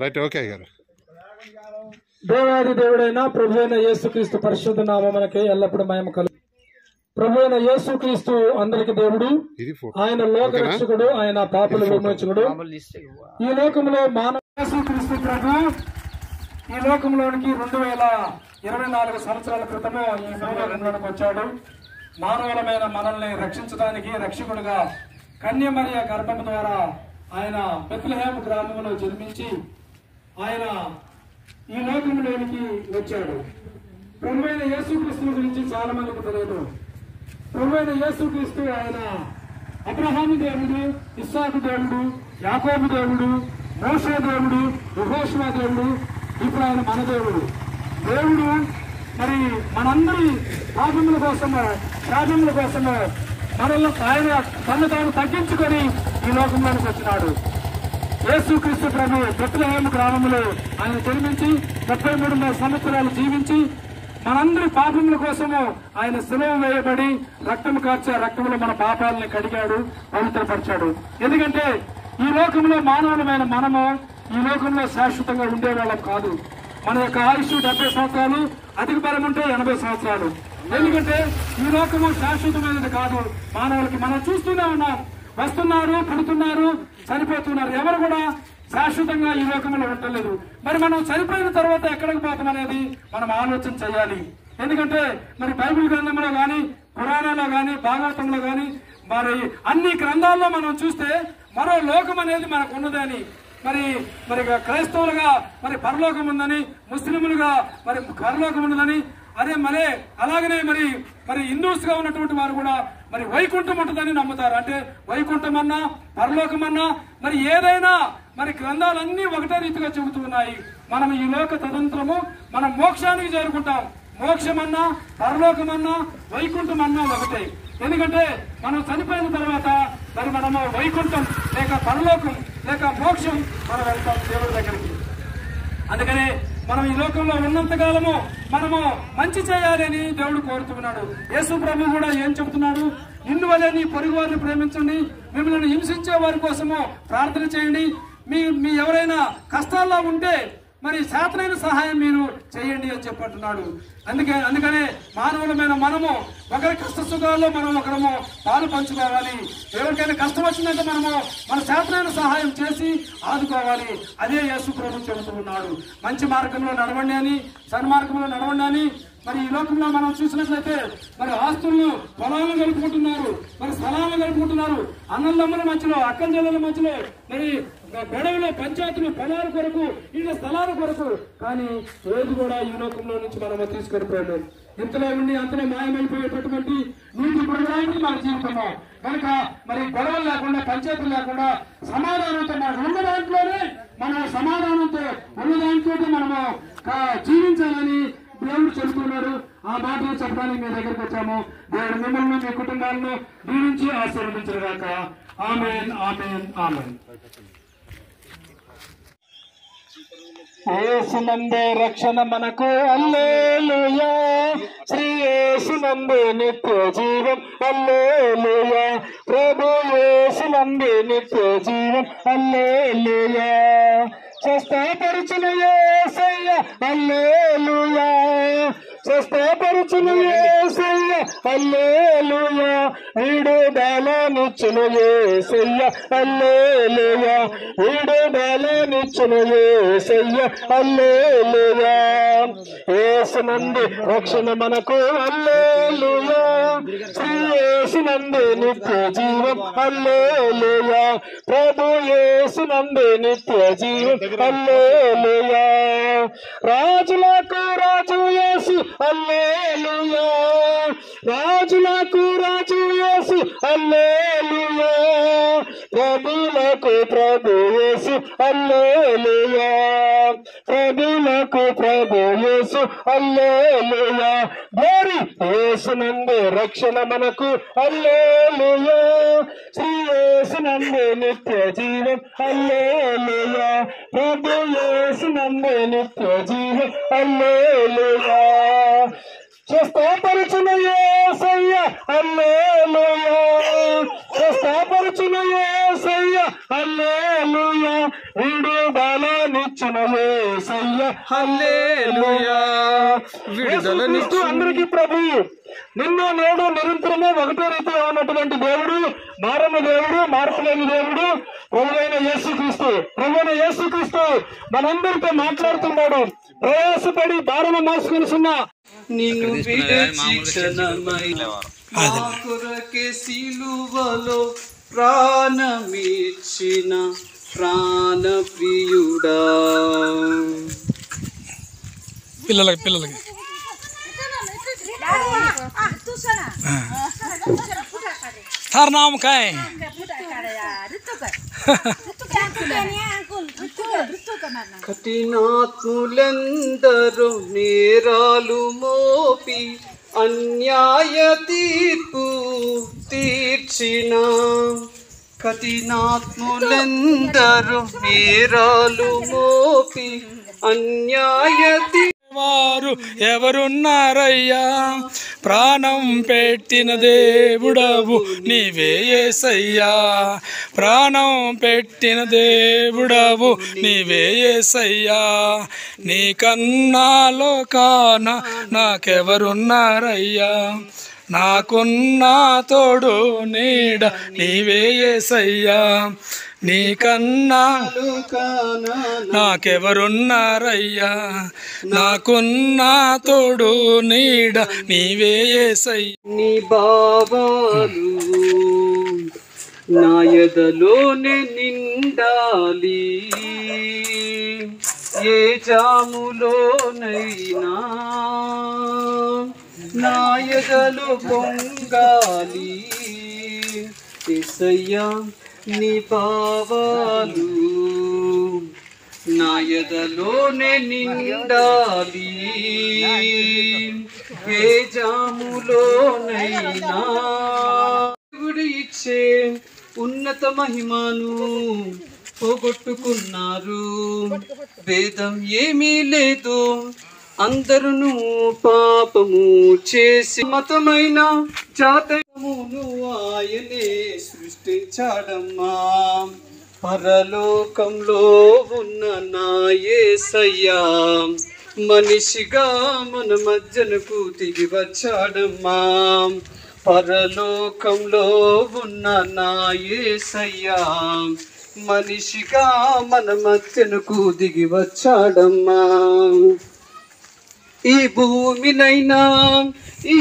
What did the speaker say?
Right, okay గారు. దేవాది దేవుడైన ప్రభు అయిన యేసుక్రీస్తు పరిశుద్ధ నామమునకే ఎల్లప్పుడూ మహిమ కలుగు. ప్రభు అయిన యేసుక్రీస్తు అందరికి దేవుడు, ఆయన లోక రక్షకుడు, ఆయన పాపుల విమోచకుడు. ఈ లోకంలో మానవ యేసుక్రీస్తు ప్రభు ఈ లోకంలోనికి 2024 సంవత్సరాల క్రితమే ఈ భూలోకంలోకి వచ్చాడు. మానవులమైన మనల్ని రక్షించడానికి రక్షకుడుగా కన్యమరియ గర్భం ద్వారా ఆయన బెత్లెహేము గ్రామంలో జన్మించి ఆయన ఈ లోకంలోనికి వచ్చాడు. ప్రభు అయిన యేసుక్రీస్తు గురించి చాలా మందికి తెలియదు. ప్రభు అయిన యేసుక్రీస్తు ఆయన అబ్రహాము దేవుడు, ఇస్సాకు దేవుడు, యాకోబు దేవుడు, మోషే దేవుడు, యెహోషువ దేవుడు, ఇప్పుడు ఆయన మన దేవుడు. దేవుడు మరి మనందరి పాపముల కోసము, శాపముల కోసము మనల్ని ఆయన తను తాను తగ్గించుకొని ఈ లోకంలోనికి వచ్చినాడు. యేసుక్రీస్తు ప్రభు బెత్లెహేము గ్రామంలో ఆయన జన్మించి 33 సంవత్సరాలు జీవించి మనందరి పాపముల కోసము ఆయన శిలువ వేయబడి రక్తము కార్చే రక్తంలో మన పాపాలని కడిగాడు, పవిత్రపరిచాడు. ఎందుకంటే ఈ లోకంలో మానవులమైన మనము ఈ లోకంలో శాశ్వతంగా ఉండేవాళ్ళం కాదు. మన యొక్క ఆయుష్ 70 సంవత్సరాలు, అధిక బలం ఉంటే 80 సంవత్సరాలు. ఎందుకంటే ఈ లోకము శాశ్వతమైనది కాదు. మానవులకి మనం చూస్తూనే ఉన్నాం, వస్తున్నారు, పుడుతున్నారు, చనిపోతున్నారు. ఎవరు కూడా శాశ్వతంగా ఈ లోకంలో ఉండలేదు. మరి మనం చనిపోయిన తర్వాత ఎక్కడికి పోతాం అనేది మనం ఆలోచన చేయాలి. ఎందుకంటే మరి బైబిల్ గ్రంథంలో గాని, పురాణంలో గాని, భాగవతంలో గాని, మరి అన్ని గ్రంథాల్లో మనం చూస్తే మరో లోకం అనేది మనకు ఉన్నదని, మరి మరి క్రైస్తవులుగా మరి పరలోకం ఉందని, ముస్లింలుగా మరి పరలోకం ఉన్నదని, అదే మరి అలాగనే మరి మరి హిందూస్ గా ఉన్నటువంటి వారు కూడా మరి వైకుంఠం ఉంటుందని నమ్ముతారు. అంటే వైకుంఠం అన్నా పరలోకం అన్నా మరి ఏదైనా మరి గ్రంథాలన్నీ ఒకటే రీతిగా చెబుతూ ఉన్నాయి. మనం ఈ లోక తదంత్రము మనం మోక్షానికి చేరుకుంటాం. మోక్షమన్నా పరలోకమన్నా వైకుంఠమన్నా ఒకటే. ఎందుకంటే మనం చనిపోయిన తర్వాత మరి మనము వైకుంఠం లేక పరలోకం లేక మోక్షం మనం వెళ్తాం దేవుడి దగ్గరికి. అందుకనే మనం ఈ లోకంలో ఉన్నంత కాలము మనము మంచి చేయాలని దేవుడు కోరుతున్నాడు. యేసు ప్రభు కూడా ఏం చెబుతున్నాడు? నిన్ను వలె నీ పొరుగు వారిని ప్రేమించండి, మిమ్మల్ని హింసించే వారి కోసము ప్రార్థన చేయండి, మీ ఎవరైనా కష్టాల్లో ఉంటే మరి శాతనైన సహాయం మీరు చేయండి అని చెప్పంటున్నాడు. అందుకనే మానవులమైన మనము ఒకరి కష్ట సుఖాల్లో మనం ఒకరము పాలు పంచుకోవాలి. ఎవరికైనా కష్టం వచ్చిందంటే మనము మన శాతనైన సహాయం చేసి ఆదుకోవాలి. అదే యేసు ప్రభు చెబుతూ ఉన్నాడు. మంచి మార్గంలో నడవండి అని, సన్మార్గంలో నడవండి అని. మరి ఈ లోకంలో మనం చూసినట్లయితే మరి ఆస్తులను పొలాలను గడుపుకుంటున్నారు, మరి స్థలాలను గడుపుకుంటున్నారు. అన్నదమ్ముల మధ్యలో, అక్క చెల్లెల మధ్యలో మరి గొడవలో పంచాయతీలు పొలాల కొరకు, ఇళ్ళ స్థలాల కొరకు. కానీ ఏది కూడా ఈ లోకంలో నుంచి మనం తీసుకెళ్ళిపోయాము. ఇంతలో ఉండి అంతలో మాయమైపోయేటటువంటి నీటి పొడవడానికి మన జీవితము కనుక మరి గొడవలు లేకుండా, పంచాయతీలు లేకుండా సమాధానంతో మనం ఉన్న దాంట్లోనే మన సమాధానంతో ఉన్న దాంట్లో మనము జీవించాలని దేవుడు చెబుతున్నాడు. ఆ మాటలు చెప్పడానికి మీ దగ్గరికి వచ్చాము. దేవుడు మిమ్మల్ని, మీ కుటుంబాలను దీవించి ఆశీర్వదించుగాక. ఆమేన్, ఆమేన్, ఆమేన్. యేసునందే రక్షణ మనకు, హల్లెలూయా. శ్రీ యేసునందే నిత్య జీవం, హల్లెలూయా. ప్రభు యేసునందే నిత్య జీవం, హల్లెలూయా. స్వస్థపరచును యేసయ్య, హల్లెలూయా. స్వస్థపరచును యేసయ్య, హల్లెలూయా. విడుదలనిచ్చును యేసయ్య, హల్లెలూయా. విడుదలనిచ్చును యేసయ్య, హల్లెలూయా. యేసునందు రక్షణ మనకు, హల్లెలూయా. శ్రీ యేసునందు నిత్య జీవం, హల్లెలూయా. ప్రభు యేసునందు నిత్య జీవం, హల్లెలూయా. రాజులకు రాజు యేసు, హల్లెలూయా. రాజులకు రాజు యేసు, హల్లెలూయా. ప్రభులకు ప్రభు యేసు, హల్లెలూయా. ప్రభులకు ప్రభు యేసు, హల్లెలూయా. గ్లోరీ. యేసునందు రక్షణ మనకు, హల్లెలూయా. శ్రీ యేసునందు నిత్య జీవం, హల్లెలూయా. ప్రభు యేసునందు నిత్య జీవం, హల్లెలూయా. స్వస్థపరచును యేసయ్య, హల్లెలూయా. స్వస్థపరచును యేసయ్య, హల్లెలూయా. విడుదలని ఇచ్చిన యేసయ్య హల్లెలూయా. యేసుక్రీస్తు అందరికీ ప్రభువు. నిన్ను నేడు నిరంతరము ఒకటే రీతిగా ఉన్నటువంటి దేవుడు, మారని దేవుడు, మార్పులేని దేవుడు ప్రభువైన యేసుక్రీస్తు మనందరితో మాట్లాడుతున్నాడు. ప్రయాసపడి భారము మోసుకొనిచున్న నిన్ను విడిచి క్షణమైన నా కొరకే సిలువలో ప్రాణమిచ్చిన ప్రాణప్రియుడా. పిల్లలకి थार नाम क्या है? కఠినాత్ములందరూ నేరాలు మోపి అన్యాయ తీర్పు తీర్చిన కఠినాత్ములందరూ నేరాలు మోపి అన్యాయ వారు ఎవరున్నారయ్యా? ప్రాణం పెట్టిన దేవుడవు నీవే యేసయ్యా. ప్రాణం పెట్టిన దేవుడవు నీవే యేసయ్యా. నీకన్నా లోకాన నాకెవరున్నారయ్యా? నాకున్నా తోడు నీడ నీవే యేసయ్యా. నీకన్నా నాకెవరున్నారయ్యా? నాకున్నా తోడు నీడ నీవే యేసయ్యా. నీ భావాలు నా ఎదలోనే నిండాలి, ఏ జాములోనైనా నా ఎదలు పొంగాలి. యేసయ్యా నీ భావాలు నా ఎదలోనే నిండాలి, ఏ జాములోనైనా. దేవుడు ఇచ్చే ఉన్నత మహిమను పోగొట్టుకున్నారు. భేదం ఏమీ లేదు, అందరూ పాపము చేసి మతమైన జాతమును ఆయనే సృష్టించాడమ్మా. పరలోకంలో ఉన్న నా యేసయ్యా మనిషిగా మన మధ్యనకు దిగి వచ్చాడమ్మా. పరలోకంలో ఉన్న నా యేసయ్యా మనిషిగా మన మధ్యనకు దిగి వచ్చాడమ్మా. ఈ భూమినైనా ఈ